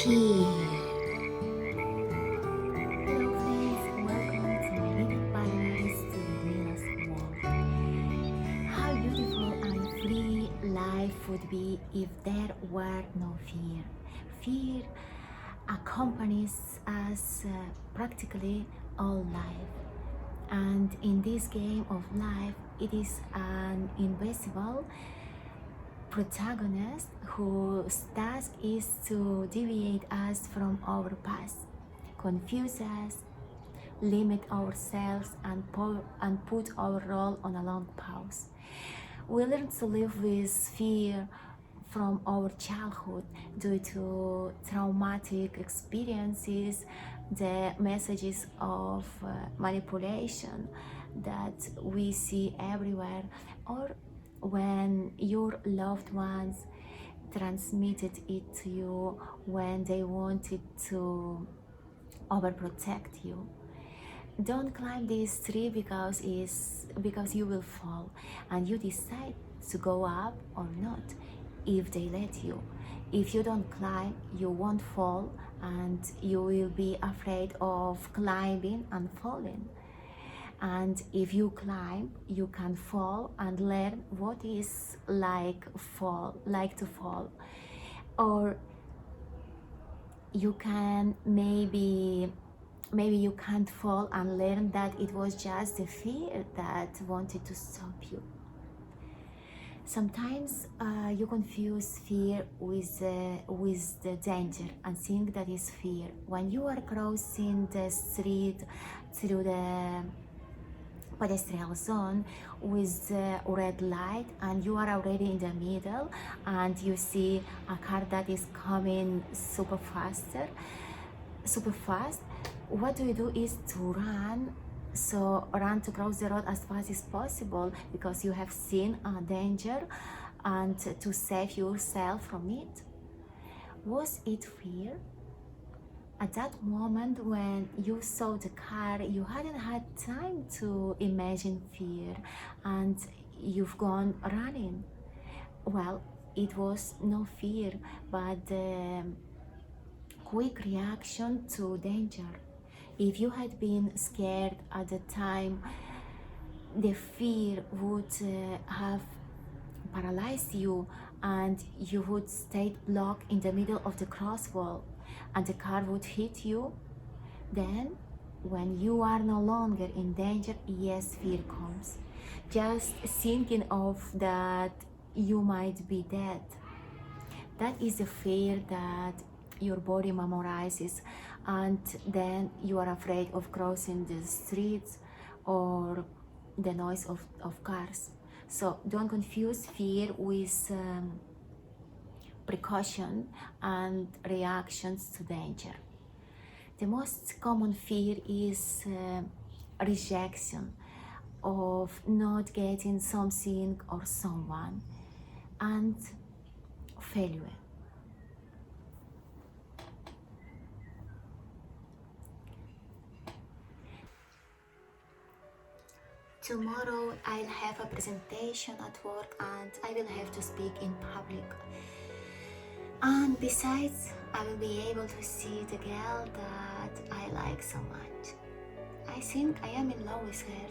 Fear. Hello friends, welcome to my little paradise to Lyudmyla's world. How beautiful and free life would be if there were no fear. Fear accompanies us practically all life. And in this game of life, it is an invisible protagonist whose task is to deviate us from our past, confuse us, limit ourselves, and put our role on a long pause. We learn to live with fear from our childhood due to traumatic experiences, the messages of manipulation that we see everywhere, or when your loved ones transmitted it to you when they wanted to overprotect you. Don't climb this tree because you will fall, and you decide to go up or not if they let you. If you don't climb, you won't fall, and you will be afraid of climbing and falling. And if you climb, you can fall and learn what is like to fall. Or you can maybe you can't fall and learn that it was just the fear that wanted to stop you. Sometimes you confuse fear with the danger and think that is fear. When you are crossing the street through the pedestrian zone with the red light and you are already in the middle and you see a car that is coming super fast, what do is to run. So run to cross the road as fast as possible because you have seen a danger and to save yourself from it. Was it fear? At that moment when you saw the car, you hadn't had time to imagine fear and you've gone running. Well, it was no fear, but the quick reaction to danger. If you had been scared at the time, the fear would have paralyzed you and you would stay blocked in the middle of the crosswalk and the car would hit you. Then, when you are no longer in danger, yes, fear comes. Just thinking of that you might be dead. That is the fear that your body memorizes, and then you are afraid of crossing the streets or the noise of cars. So don't confuse fear with precaution and reactions to danger. The most common fear is rejection, of not getting something or someone, and failure. Tomorrow I'll have a presentation at work and I will have to speak in public. And besides, I will be able to see the girl that I like so much. I think I am in love with her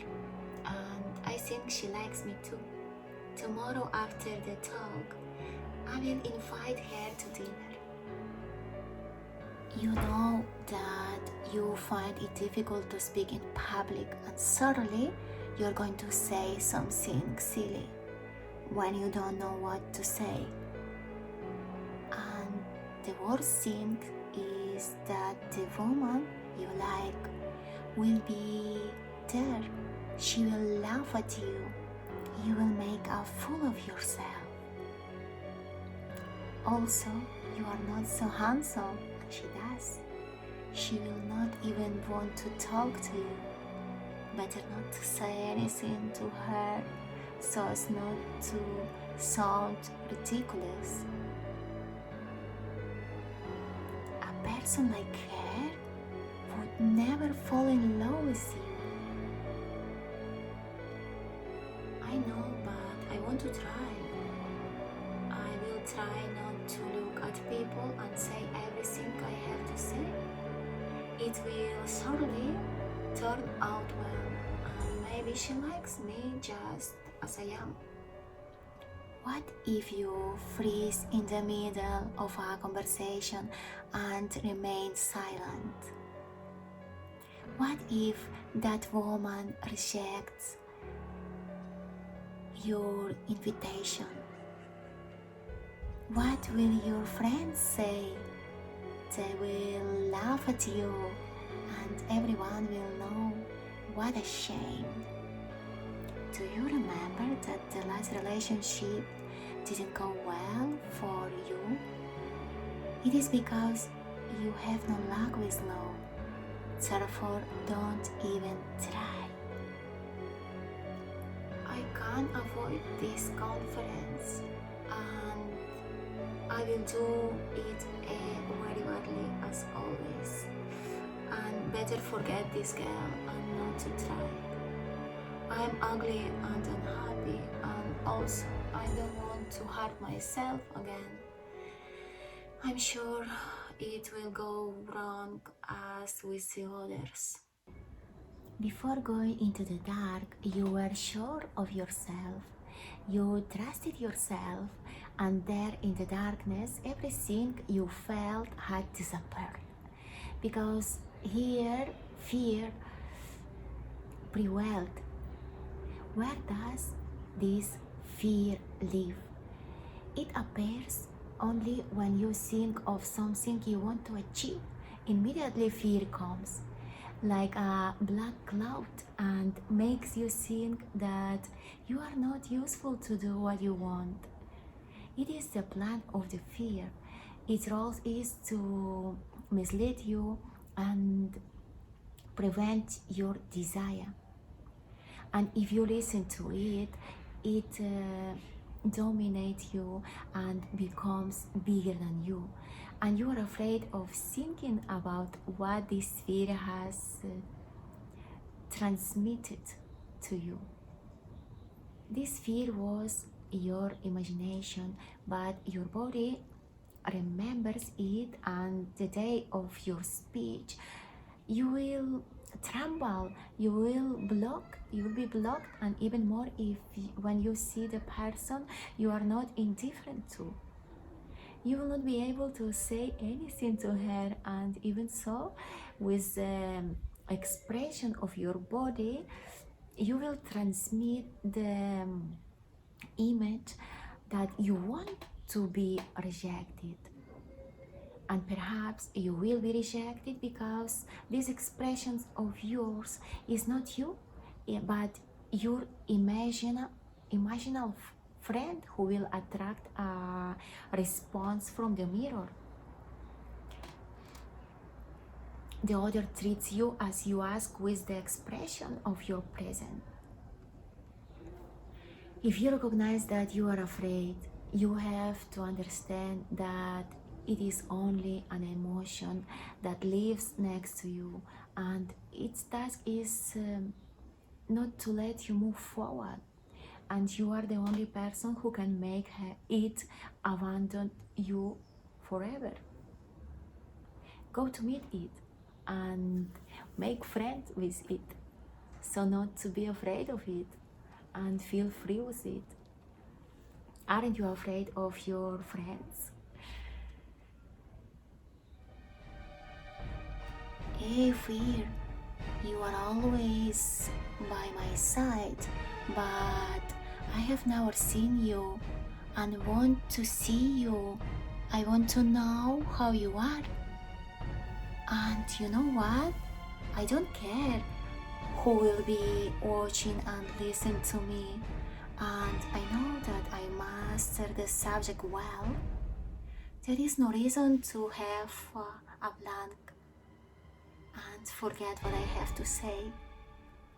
and I think she likes me too. Tomorrow after the talk, I will invite her to dinner. You know that you find it difficult to speak in public and suddenly you're going to say something silly when you don't know what to say. And the worst thing is that the woman you like will be there. She will laugh at you. You will make a fool of yourself. Also, you are not so handsome, and she does. She will not even want to talk to you. Better not to say anything to her so as not to sound ridiculous. A person like her would never fall in love with you. I know, but I want to try. I will try not to look at people and say everything I have to say. It will surely turn out well, and maybe she likes me just as I am. What if you freeze in the middle of a conversation and remain silent? What if that woman rejects your invitation? What will your friends say? They will laugh at you, and everyone will know. What a shame. Do you remember that the last relationship didn't go well for you? It is because you have no luck with love. Therefore, don't even try. I can't avoid this conference, and I will do it very badly as always. And better forget this girl and not to try. I am ugly and unhappy, and also I don't want to hurt myself again. I'm sure it will go wrong as with the others. Before going into the dark, you were sure of yourself. You trusted yourself, and there in the darkness, everything you felt had disappeared. Because here, fear prevailed. Where does this fear live? It appears only when you think of something you want to achieve. Immediately fear comes, like a black cloud, and makes you think that you are not useful to do what you want. It is the plan of the fear. Its role is to mislead you and prevent your desire. And if you listen to it, it dominates you and becomes bigger than you. And you are afraid of thinking about what this fear has transmitted to you. This fear was your imagination, but your body remembers it, and the day of your speech, you will tremble, you will be blocked, and even more if when you see the person you are not indifferent to. You will not be able to say anything to her, and even so, with the expression of your body, you will transmit the image that you want to be rejected. And perhaps you will be rejected because these expressions of yours is not you, but your imaginal friend who will attract a response from the mirror. The other treats you as you ask with the expression of your present. If you recognize that you are afraid, you have to understand that it is only an emotion that lives next to you, and its task is not to let you move forward, and you are the only person who can make it abandon you forever. Go to meet it and make friends with it, so not to be afraid of it and feel free with it. Aren't you afraid of your friends? Hey fear, you are always by my side, but I have never seen you and want to see you. I want to know how you are. And you know what? I don't care who will be watching and listen to me, and I know that I master the subject well. There is no reason to have a blank and forget what I have to say.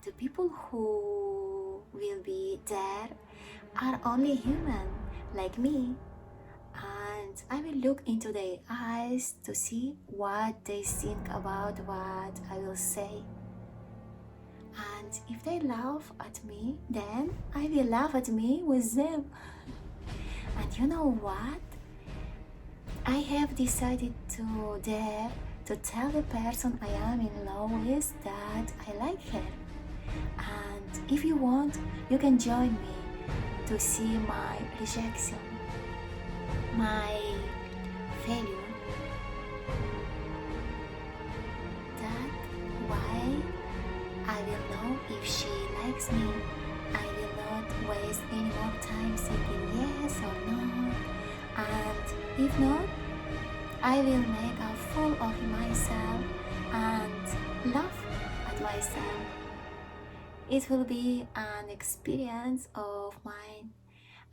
The people who will be there are only human, like me, and I will look into their eyes to see what they think about what I will say. And if they laugh at me, then I will laugh at me with them. And you know what? I have decided to dare to tell the person I am in love with that I like her. And if you want, you can join me to see my rejection, my failure. That why I will know if she likes me. I will not waste any more time thinking yes or no. And if not, I will make a fool of myself and laugh at myself. It will be an experience of mine,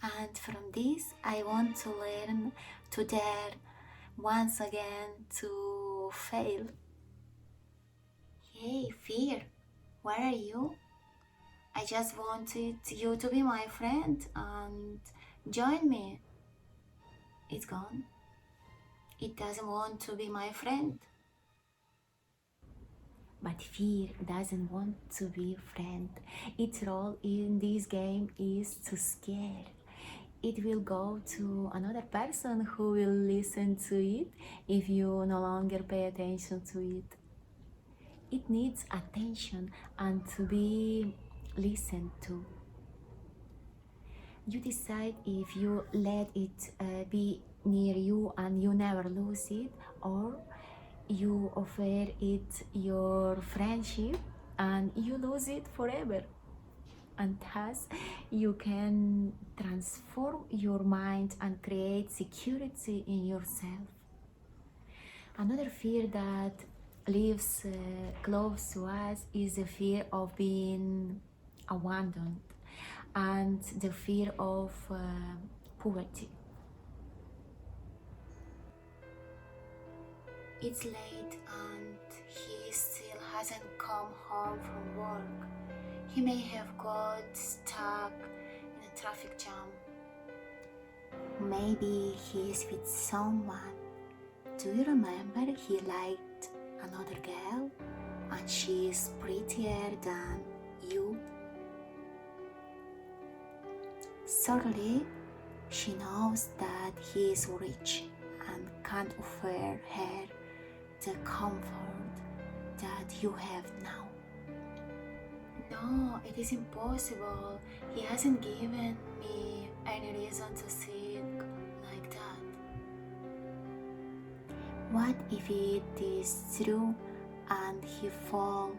and from this I want to learn to dare once again to fail. Hey, fear, where are you? I just wanted you to be my friend and join me. It's gone. It doesn't want to be my friend. But fear doesn't want to be a friend. Its role in this game is to scare. It will go to another person who will listen to it if you no longer pay attention to it. It needs attention and to be listened to. You decide if you let it be near you and you never lose it, or you offer it your friendship and you lose it forever. And thus you can transform your mind and create security in yourself. Another fear that lives close to us is the fear of being abandoned and the fear of poverty. It's late and he still hasn't come home from work. He may have got stuck in a traffic jam. Maybe he is with someone. Do you remember he liked another girl and she is prettier than you? Certainly, she knows that he is rich and can't offer her the comfort that you have now. No, it is impossible. He hasn't given me any reason to think like that. What if it is true and he falls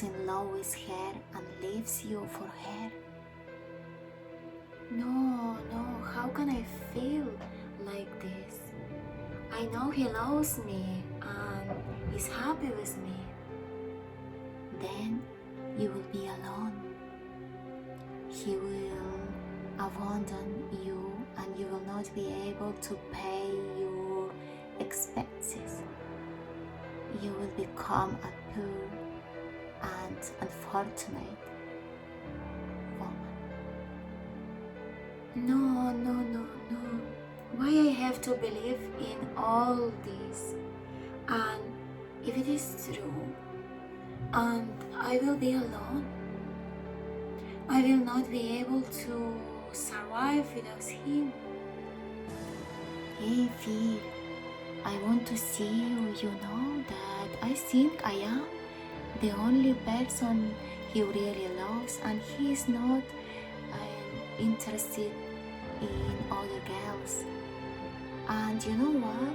in love with her and leaves you for her? No, how can I feel like this? I know he loves me and is happy with me. Then you will be alone. He will abandon you and you will not be able to pay your expenses. You will become a poor and unfortunate woman. No. Why I have to believe in all this? And if it is true, and I will be alone, I will not be able to survive without him. Hey, Phil, I want to see you. You know that I think I am the only person he really loves, and he is not interested in other girls. And you know what?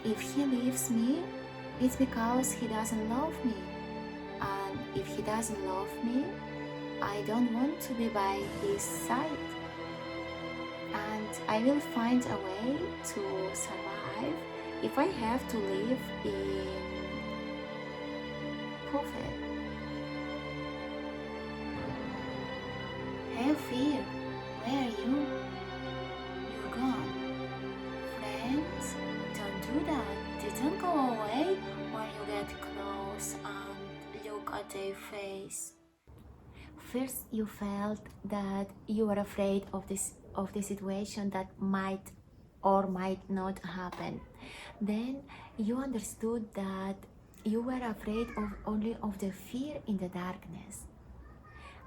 If he leaves me, it's because he doesn't love me. And if he doesn't love me, I don't want to be by his side. And I will find a way to survive if I have to live in poverty. Hey, fear, where are you? You're gone. Friends, don't do that. They don't go away when you get close and look at their face. First, you felt that you were afraid of the situation that might or might not happen. Then you understood that you were afraid of only of the fear in the darkness.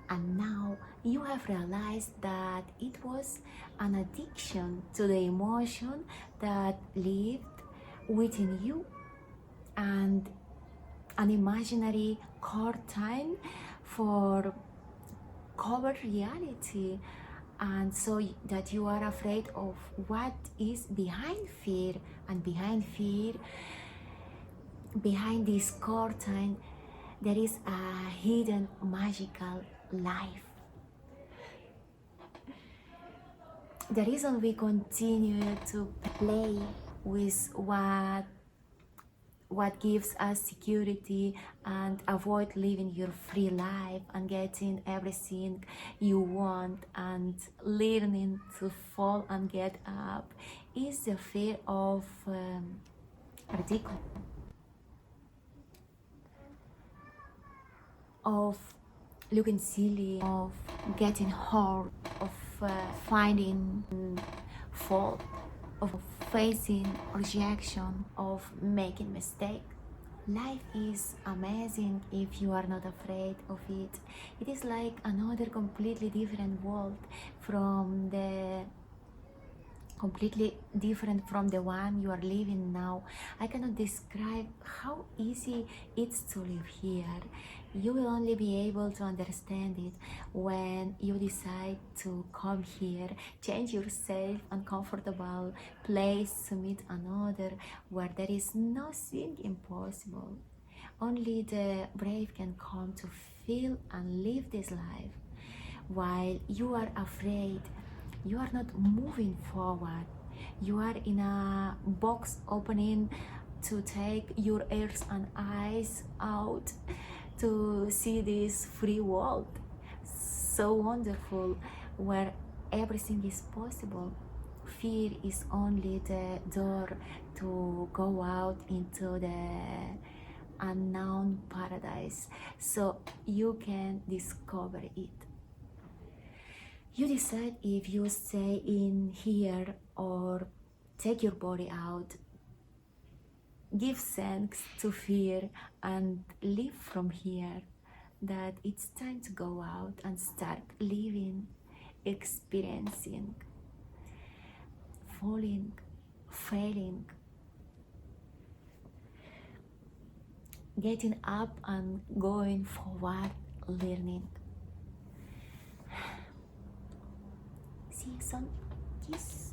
And now you have realized that it was an addiction to the emotion that lived within you, and an imaginary curtain for cover reality, and so that you are afraid of what is behind fear. And behind this curtain, there is a hidden magical life. The reason we continue to play with what gives us security and avoid living your free life and getting everything you want and learning to fall and get up is the fear of ridicule, of looking silly, of getting hurt, of finding fault, of facing rejection, of making mistake. Life is amazing if you are not afraid of it. It is like another completely different world from the completely different from the one you are living now. I cannot describe how easy it's to live here. You will only be able to understand it when you decide to come here, change yourself uncomfortable place to meet another where there is nothing impossible. Only the brave can come to feel and live this life. While you are afraid, you are not moving forward. You are in a box opening to take your ears and eyes out to see this free world, so wonderful, where everything is possible. Fear is only the door to go out into the unknown paradise, so you can discover it. You decide if you stay in here or take your body out. Give thanks to fear and live from here, that it's time to go out and start living, experiencing, falling, failing, getting up and going forward, learning. See you soon. Kiss.